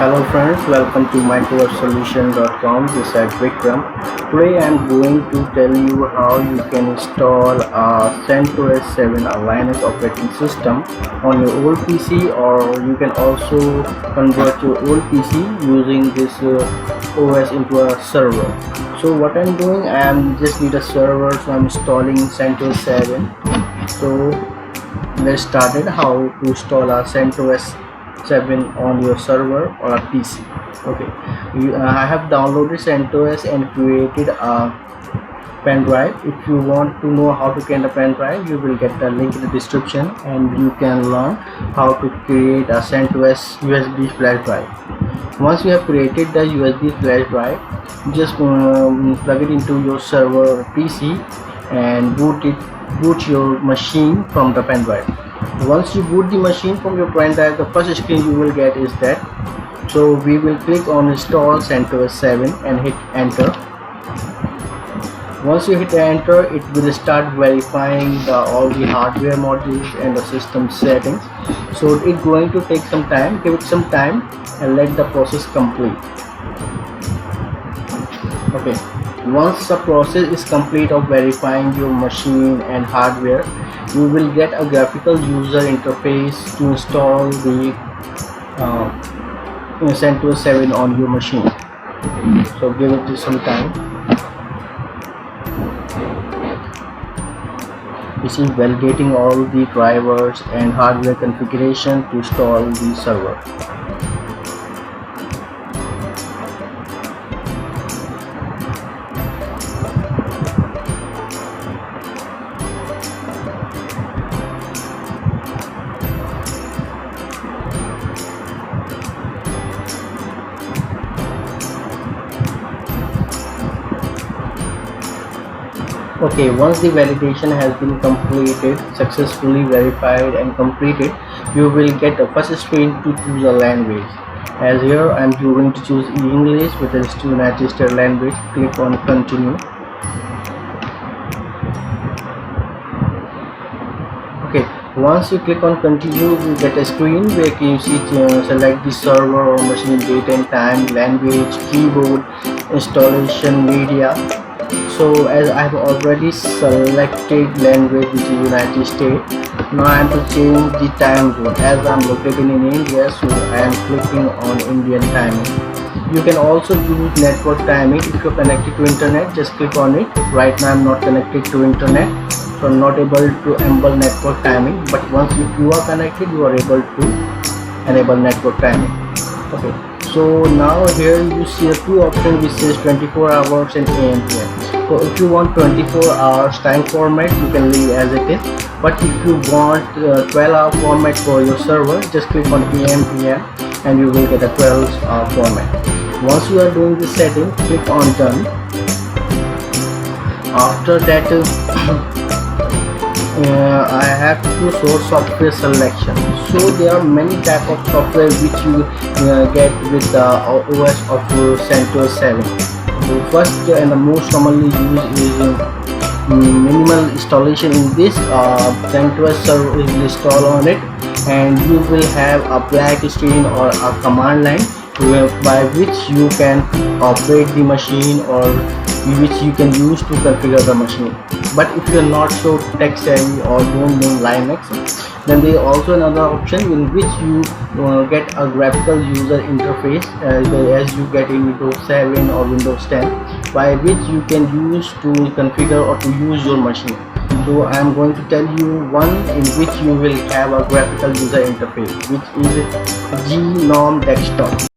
Hello friends, welcome to microsolution.com. This is Vikram. Today I am going to tell you how you can install a CentOS 7, a Linux operating system, on your old PC, or you can also convert your old PC using this OS into a server. So what I'm doing, I am just need a server, so I'm installing CentOS 7. So let's start it. How to install a CentOS 7 on your server or a PC. Okay, I have downloaded CentOS and created a pen drive. If you want to know how to create a pen drive, you will get the link in the description and you can learn how to create a CentOS USB flash drive. Once you have created the USB flash drive, just plug it into your server PC and boot your machine from the pen drive. Once you boot the machine from your pen drive, the first screen you will get is that. So we will click on install CentOS 7 and hit enter. Once you hit enter, it will start verifying all the hardware modules and the system settings. So it's going to take some time. Give it some time and let the process complete. Okay, once the process is complete of verifying your machine and hardware, you will get a graphical user interface to install the CentOS 7 on your machine. So give it some time. This is validating all the drivers and hardware configuration to install the server. Okay, once the validation has been completed, successfully verified and completed, you will get the first screen to choose a language. As here I am going to choose English with the United States language. Click on continue. Okay, once you click on continue, you get a screen where you see select the server or machine date and time, language, keyboard, installation, media. So as I have already selected language, which is United States, now I am to change the time zone. As I am located in India, so I am clicking on Indian timing. You can also use network timing. If you are connected to internet, just click on it. Right now I am not connected to internet, so I am not able to enable network timing, but once if you are connected, you are able to enable network timing. Okay, so now here you see two options which says 24 hours and AM PM. So if you want 24 hours time format, you can leave as it is, but if you want 12-hour format for your server, just click on AM PM and you will get a 12-hour format. Once you are doing this setting, click on done. After that I have to show software selection. So there are many type of software which you get with the OS of CentOS 7. So first and the most commonly used is minimal installation. In this CentOS server is installed on it, and you will have a black screen or a command line by which you can operate the machine or which you can use to configure the machine. But if you are not so tech savvy or don't know Linux, then there is also another option in which you get a graphical user interface as you get in Windows 7 or Windows 10, by which you can use to configure or to use your machine. So I am going to tell you one in which you will have a graphical user interface, which is GNOME Desktop.